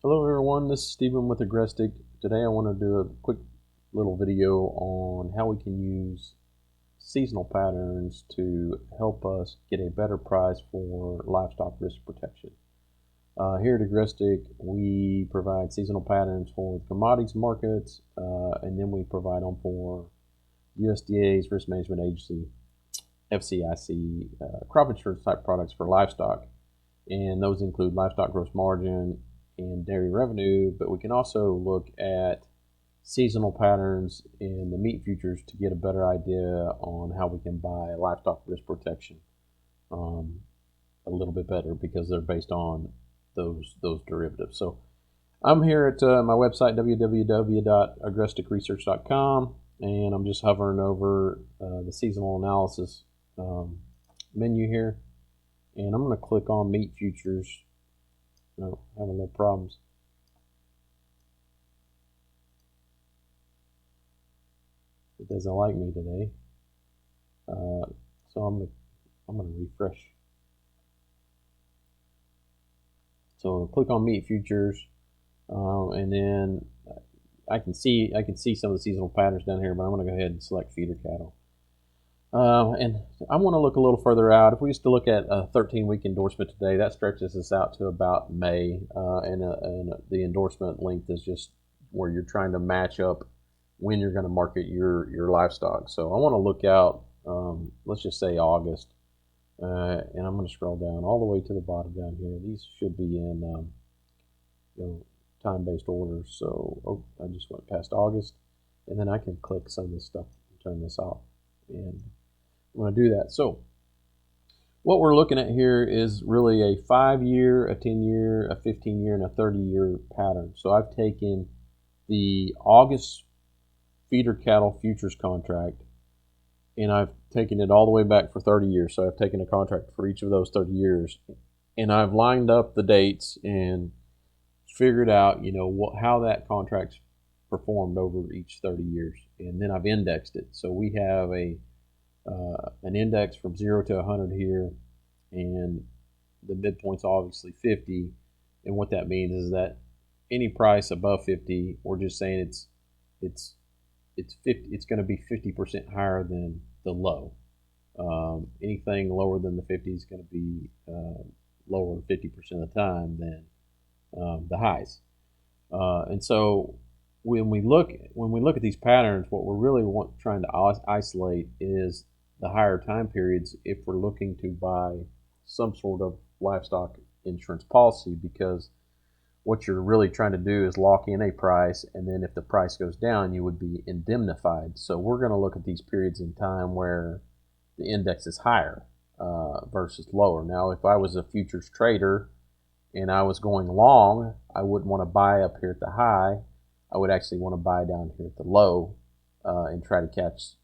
Hello everyone, this is Stephen with Agrestic. Today I want to do a quick little video on how we can use seasonal patterns to help us get a better price for livestock risk protection. Here at Agrestic, we provide seasonal patterns for the commodities markets, and then we provide them for USDA's Risk Management Agency, FCIC, crop insurance type products for livestock. And those include livestock gross margin and dairy revenue, but we can also look at seasonal patterns in the meat futures to get a better idea on how we can buy livestock risk protection a little bit better because they're based on those derivatives. So I'm here at my website www.agresticresearch.com, and I'm just hovering over the seasonal analysis menu here, and I'm going to click on meat futures. No, having no problems. It doesn't like me today. So I'm gonna refresh. So I'll click on meat futures, and then I can see some of the seasonal patterns down here, but I'm gonna go ahead and select feeder cattle. And I want to look a little further out. If we used to look at a 13-week endorsement today, that stretches us out to about May, and the endorsement length is just where you're trying to match up when you're going to market your livestock. So I want to look out, let's just say August, and I'm going to scroll down all the way to the bottom down here. These should be in time-based orders. So I just went past August, and then I can click some of this stuff and turn this off. And I'm going to do that. So what we're looking at here is really a 5-year, a 10-year, a 15-year, and a 30-year pattern. So I've taken the August feeder cattle futures contract, and I've taken it all the way back for 30 years. So I've taken a contract for each of those 30 years, and I've lined up the dates and figured out, how that contract's performed over each 30 years, and then I've indexed it. So we have an index from 0 to 100 here, and the midpoint's obviously 50. And what that means is that any price above 50, we're just saying it's 50. It's going to be 50% higher than the low. Anything lower than the 50 is going to be lower 50% of the time than the highs. And so when we look at these patterns, what we're really trying to isolate is the higher time periods if we're looking to buy some sort of livestock insurance policy, because what you're really trying to do is lock in a price, and then if the price goes down, you would be indemnified. So we're going to look at these periods in time where the index is higher versus lower. Now, if I was a futures trader and I was going long, I wouldn't want to buy up here at the high. I would actually want to buy down here at the low and try to catch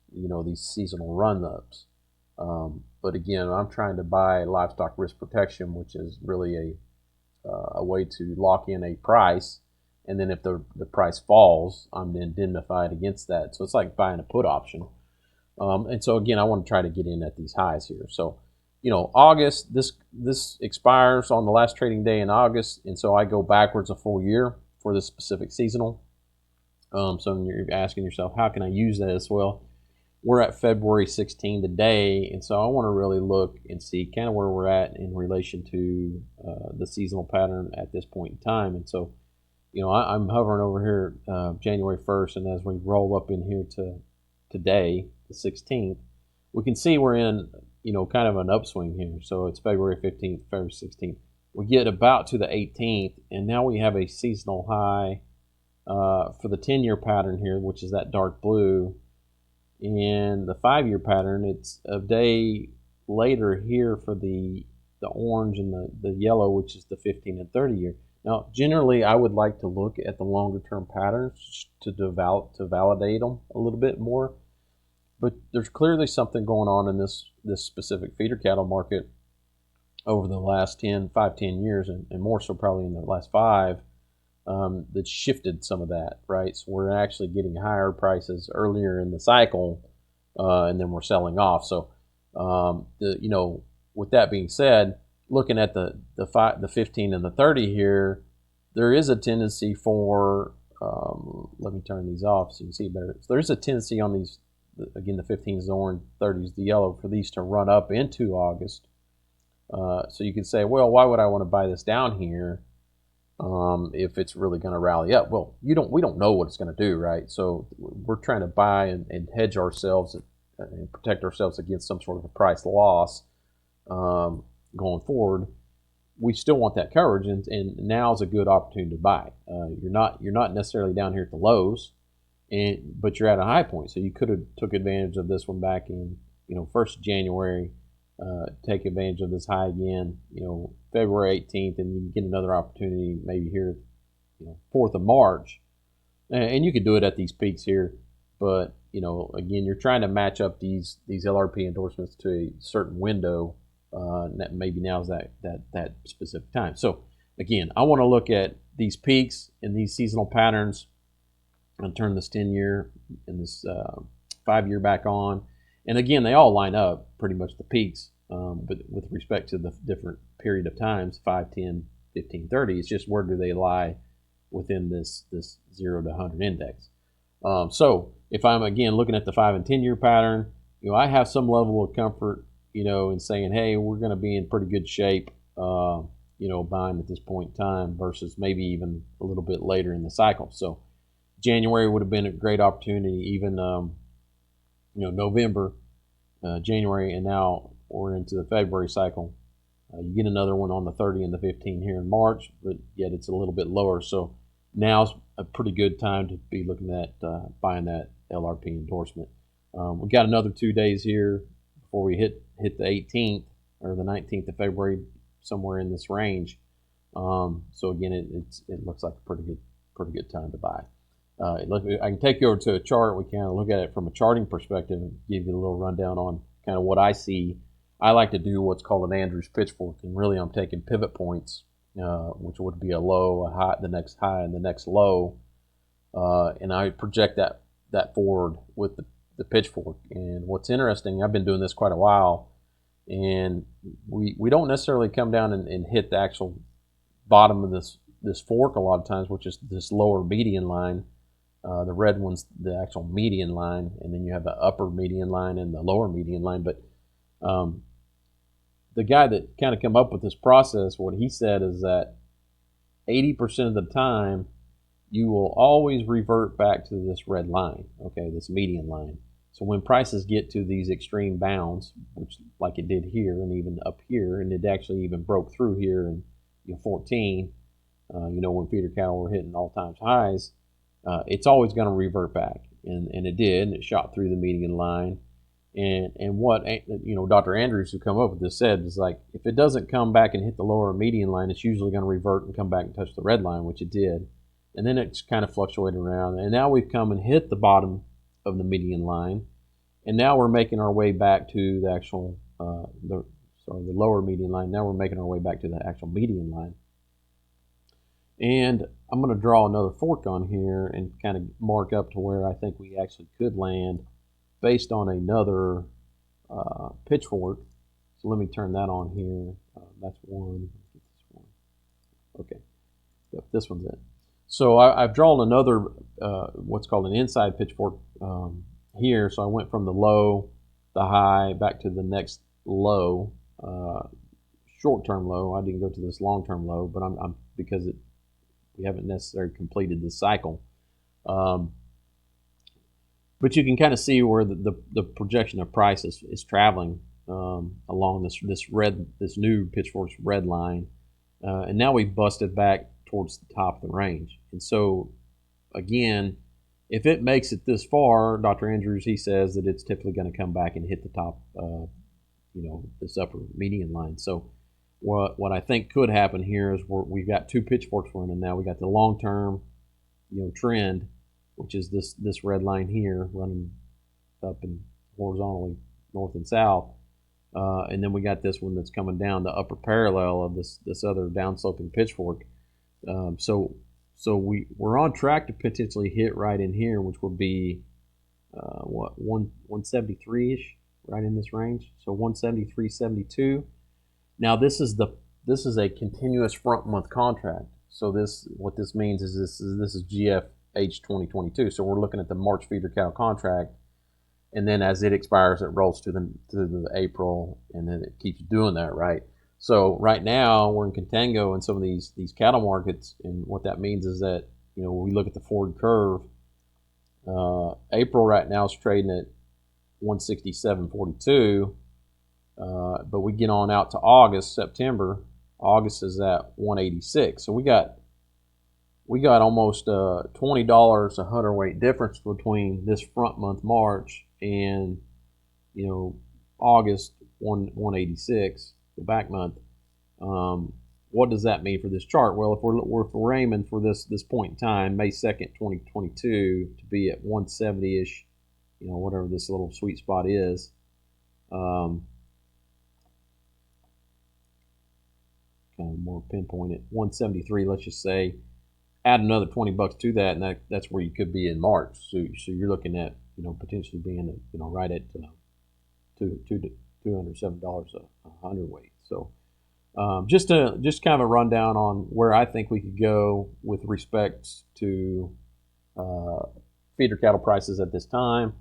these seasonal run-ups. But again, I'm trying to buy livestock risk protection, which is really a way to lock in a price, and then if the price falls, I'm indemnified against that. So it's like buying a put option. And so again, I want to try to get in at these highs here. So August, this expires on the last trading day in August, and so I go backwards a full year for this specific seasonal. So you're asking yourself, how can I use this? Well, we're at February 16 today, and so I want to really look and see kind of where we're at in relation to the seasonal pattern at this point in time. And so, I'm hovering over here January 1st, and as we roll up in here to today, the 16th, we can see we're in, kind of an upswing here. So it's February 15th, February 16th. We get about to the 18th, and now we have a seasonal high for the 10-year pattern here, which is that dark blue. And the 5-year pattern, it's a day later here for the orange and the yellow, which is the 15 and 30 year. Now, generally, I would like to look at the longer term patterns to validate them a little bit more. But there's clearly something going on in this specific feeder cattle market over the last 10 years, and more so probably in the last 5, that shifted some of that, right? So we're actually getting higher prices earlier in the cycle, and then we're selling off. So, with that being said, looking at the 15 and the 30 here, there is a tendency for, let me turn these off so you can see better. So there's a tendency on these, again, the 15s, the orange, 30s, the yellow, for these to run up into August. So you could say, well, why would I want to buy this down here if it's really going to rally up? Well, we don't know what it's going to do, right? So we're trying to buy and hedge ourselves and protect ourselves against some sort of a price loss going forward. We still want that coverage, and now is a good opportunity to buy. You're not necessarily down here at the lows, but you're at a high point. So you could have took advantage of this one back in 1st of January. Take advantage of this high again, February 18th, and you can get another opportunity maybe here, 4th of March, and you could do it at these peaks here. But again, you're trying to match up these LRP endorsements to a certain window. That maybe now is that specific time. So again, I want to look at these peaks and these seasonal patterns and turn this 10-year and this 5-year back on. And again, they all line up pretty much the peaks, but with respect to the different period of times, 5, 10, 15, 30, it's just where do they lie within this 0 to 100 index. So if I'm, again, looking at the 5 and 10-year pattern, I have some level of comfort in saying, hey, we're going to be in pretty good shape, buying at this point in time versus maybe even a little bit later in the cycle. So January would have been a great opportunity, even, November, January, and now we're into the February cycle. You get another one on the 30 and the 15 here in March, but yet it's a little bit lower. So now's a pretty good time to be looking at buying that LRP endorsement. We've got another 2 days here before we hit the 18th or the 19th of February, somewhere in this range. So again, it looks like a pretty good time to buy. I can take you over to a chart. We kind of look at it from a charting perspective and give you a little rundown on kind of what I see. I like to do what's called an Andrews pitchfork, and really I'm taking pivot points, which would be a low, a high, the next high, and the next low, and I project that forward with the pitchfork. And what's interesting, I've been doing this quite a while, and we don't necessarily come down and hit the actual bottom of this fork a lot of times, which is this lower median line. The red one's the actual median line, and then you have the upper median line and the lower median line. But the guy that kind of come up with this process, what he said is that 80% of the time, you will always revert back to this red line, okay, this median line. So when prices get to these extreme bounds, which like it did here and even up here, and it actually even broke through here in 14, when feeder cattle were hitting all-time highs, it's always going to revert back, and it did, and it shot through the median line. And what Dr. Andrews, who come up with this, said is like, if it doesn't come back and hit the lower median line, it's usually going to revert and come back and touch the red line, which it did, and then it's kind of fluctuated around, and now we've come and hit the bottom of the median line, and now we're making our way back to the actual the lower median line. Now we're making our way back to the actual median line. And I'm going to draw another fork on here and kind of mark up to where I think we actually could land based on another pitchfork. So let me turn that on here. That's one. Okay, yep, this one's it. So I've drawn another what's called an inside pitchfork here. So I went from the low, the high, back to the next low, short-term low. I didn't go to this long-term low, but I'm because we haven't necessarily completed this cycle. But you can kind of see where the projection of price is traveling along this new pitchfork's red line, and now we've busted back towards the top of the range. And so, again, if it makes it this far, Dr. Andrews, he says that it's typically going to come back and hit the top, this upper median line. So what I think could happen here is we've got two pitchforks running now. We got the long-term, trend, which is this red line here running up and horizontally north and south, and then we got this one that's coming down the upper parallel of this other downsloping pitchfork. So we're on track to potentially hit right in here, which would be 173-ish, right in this range. So 173.72. Now this is a continuous front month contract. So what this means is this is GFH 2022. So we're looking at the March feeder cattle contract, and then as it expires, it rolls to the April, and then it keeps doing that, right? So right now we're in contango in some of these cattle markets, and what that means is that we look at the forward curve. April right now is trading at 167.42, but we get on out to August, September. August is at 186. So we got almost $20 a hundredweight difference between this front month March and August 186, the back month. What does that mean for this chart? Well, if we're aiming for this point in time, May 2nd, 2022, to be at 170-ish, whatever this little sweet spot is. Kind of more pinpointed, 173, let's just say. Add another $20 to that, and that's where you could be in March. So you're looking at potentially being right at $207 a hundredweight. So just kind of a rundown on where I think we could go with respect to feeder cattle prices at this time.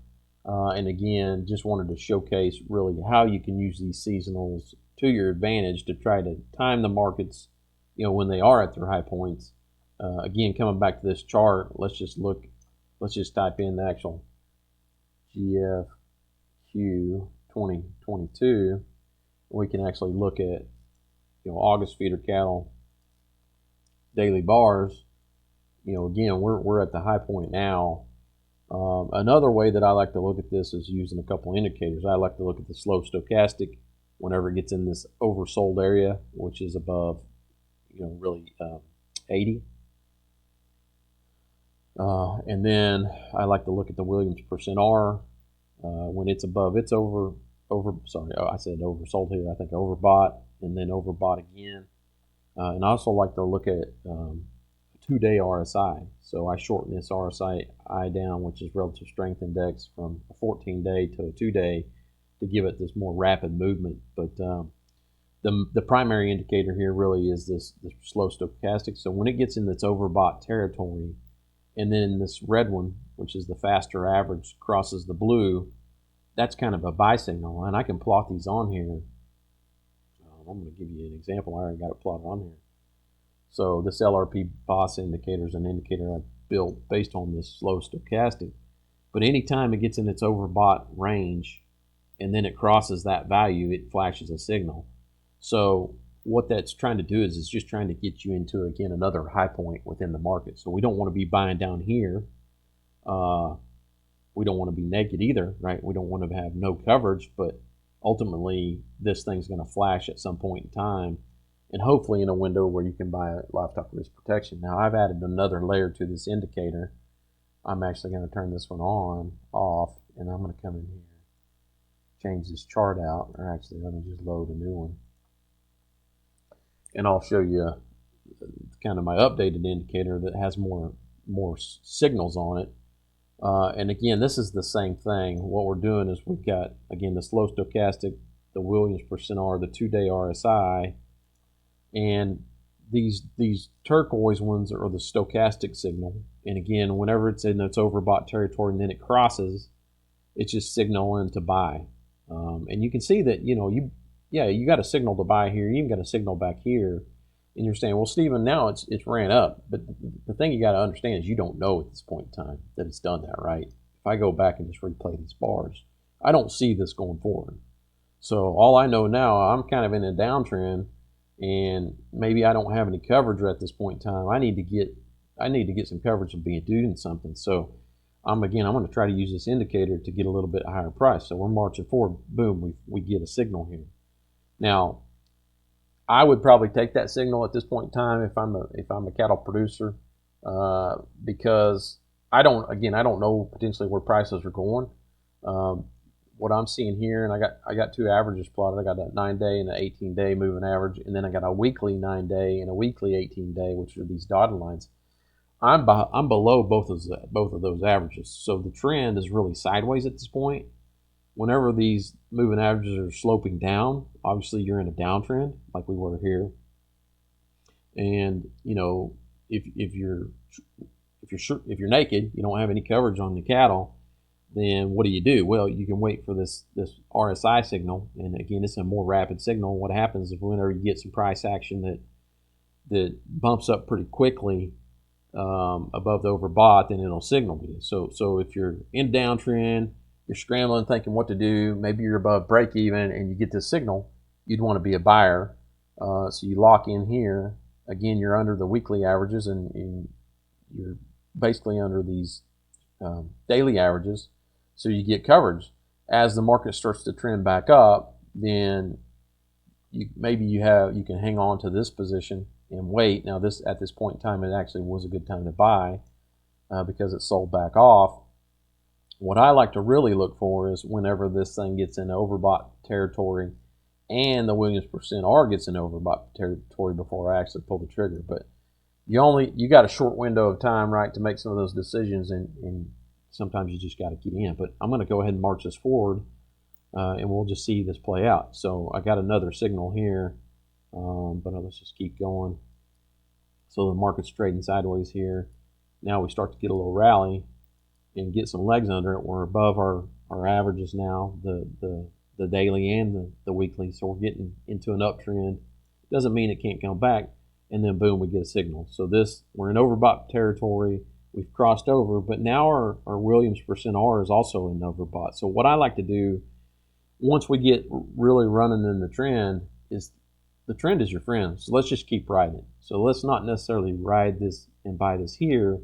And again, just wanted to showcase really how you can use these seasonals to your advantage to try to time the markets, when they are at their high points. Again, coming back to this chart, let's just type in the actual GFQ 2022. We can actually look at, August feeder cattle daily bars. Again, we're at the high point now. Another way that I like to look at this is using a couple indicators. I like to look at the slow stochastic whenever it gets in this oversold area, which is above, really 80. And then I like to look at the Williams %R when it's above, it's I said oversold here. I think overbought and then overbought again. And I also like to look at a 2-day RSI. So I shorten this RSI down, which is relative strength index, from a 14-day to a 2-day to give it this more rapid movement. But the primary indicator here really is this slow stochastic. So when it gets in this overbought territory, and then this red one, which is the faster average, crosses the blue, that's kind of a buy signal. And I can plot these on here. I'm going to give you an example. I already got it plotted on here. So this LRP BOSS indicator is an indicator I built based on this slow stochastic. But anytime it gets in its overbought range and then it crosses that value, it flashes a signal. So what that's trying to do is it's just trying to get you into, again, another high point within the market. So we don't want to be buying down here. We don't want to be naked either, right? We don't want to have no coverage, but ultimately this thing's going to flash at some point in time, and hopefully in a window where you can buy livestock risk protection. Now I've added another layer to this indicator. I'm actually going to turn this one off, and I'm going to come in here, change this chart out, or actually let me just load a new one. And I'll show you kind of my updated indicator that has more signals on it. And again, this is the same thing. What we're doing is we've got, again, the slow stochastic, the Williams %R, the 2-day RSI, and these turquoise ones are the stochastic signal. And again, whenever it's in its overbought territory and then it crosses, it's just signaling to buy. And you can see that, you got a signal to buy here. You even got a signal back here. And you're saying, well, Stephen, now it's ran up. But the thing you got to understand is you don't know at this point in time that it's done that, right? If I go back and just replay these bars, I don't see this going forward. So all I know now, I'm kind of in a downtrend, and maybe I don't have any coverage at this point in time. I need to get some coverage of being doing something. So I'm going to try to use this indicator to get a little bit higher price. So we're marching forward. Boom, we get a signal here. Now, I would probably take that signal at this point in time if I'm a cattle producer, because I don't know potentially where prices are going. What I'm seeing here, and I got two averages plotted. I got a 9-day and an 18-day moving average, and then I got a weekly 9-day and a weekly 18-day, which are these dotted lines. I'm below both of those averages, so the trend is really sideways at this point. Whenever these moving averages are sloping down, obviously you're in a downtrend like we were here. And, if you're naked, you don't have any coverage on the cattle, then what do? Well, you can wait for this RSI signal, and again, it's a more rapid signal. What happens is whenever you get some price action that bumps up pretty quickly above the overbought, then it'll signal you. So if you're in downtrend, you're scrambling, thinking what to do, maybe you're above break even, and you get this signal, you'd want to be a buyer. So you lock in here. Again, you're under the weekly averages, and you're basically under these daily averages. So you get coverage. As the market starts to trend back up, then you can hang on to this position and wait. Now at this point in time, it actually was a good time to buy because it sold back off. What I like to really look for is whenever this thing gets into overbought territory and the Williams %R gets into overbought territory before I actually pull the trigger. But you got a short window of time, right, to make some of those decisions, and sometimes you just got to get in. But I'm going to go ahead and march this forward, and we'll just see this play out. So I got another signal here, but let's just keep going. So the market's trading sideways here. Now we start to get a little rally and get some legs under it. We're above our averages now, the daily and the weekly. So we're getting into an uptrend. Doesn't mean it can't come back. And then boom, we get a signal. So we're in overbought territory. We've crossed over, but now our Williams %R is also in overbought. So what I like to do once we get really running in the trend is the trend is your friend. So let's just keep riding it. So let's not necessarily ride this and buy this here.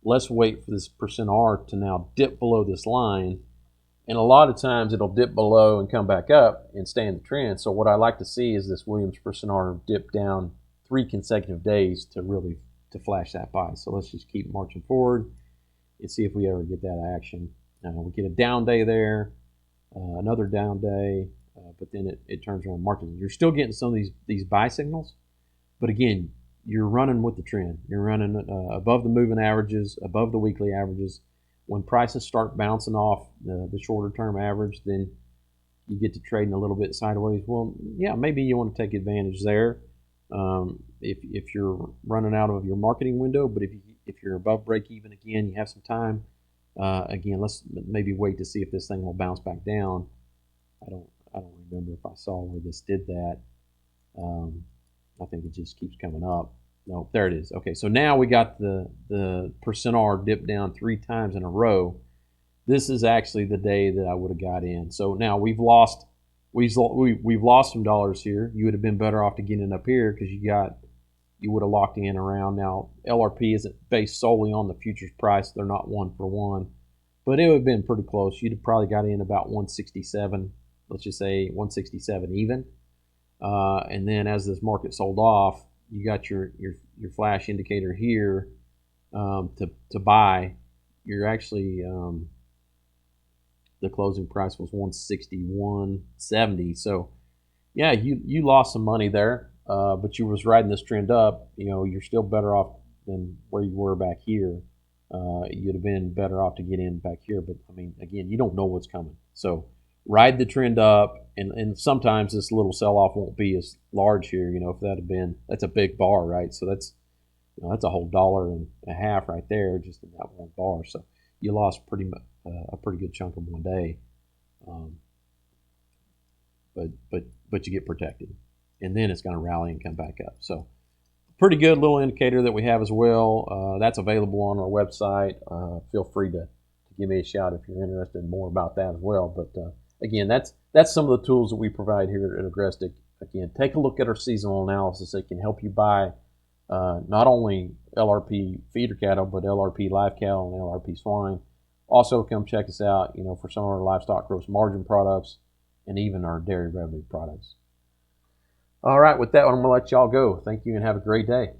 Let's wait for this %R to now dip below this line. And a lot of times it'll dip below and come back up and stay in the trend. So what I like to see is this Williams %R dip down 3 consecutive days to flash that buy. So let's just keep marching forward and see if we ever get that action. We get a down day there, another down day, but then it turns around market. You're still getting some of these buy signals, but again, you're running with the trend. You're running above the moving averages, above the weekly averages. When prices start bouncing off the shorter term average, then you get to trading a little bit sideways. Well, yeah, maybe you want to take advantage there. If you're running out of your marketing window, but if you're above break even, again, you have some time. Again, let's maybe wait to see if this thing will bounce back down. I don't remember if I saw where this did that. I think it just keeps coming up. No, there it is. Okay, so now we got the %R dip down 3 times in a row. This is actually the day that I would have got in. So now we've lost some dollars here. You would have been better off to get in up here because you would have locked in around. Now LRP isn't based solely on the futures price. They're not 1 for 1, but it would have been pretty close. You'd have probably got in about 167. Let's just say 167 even. And then as this market sold off, you got your flash indicator here to buy. You're actually the closing price was 161.70. So yeah, you lost some money there, but you was riding this trend up. You're still better off than where you were back here. You'd have been better off to get in back here, but I mean, again, you don't know what's coming. So ride the trend up, and sometimes this little sell-off won't be as large here. If that's a big bar, right? So that's a whole $1.50 right there just in that one bar. So you lost a pretty good chunk of one day, but you get protected, and then it's going to rally and come back up. So pretty good little indicator that we have as well. That's available on our website. Feel free to give me a shout if you're interested in more about that as well. But again, that's some of the tools that we provide here at Agrestic. Again, take a look at our seasonal analysis. It can help you buy not only LRP feeder cattle, but LRP live cattle and LRP swine. Also, come check us out, for some of our livestock gross margin products and even our dairy revenue products. All right, with that one, I'm going to let y'all go. Thank you and have a great day.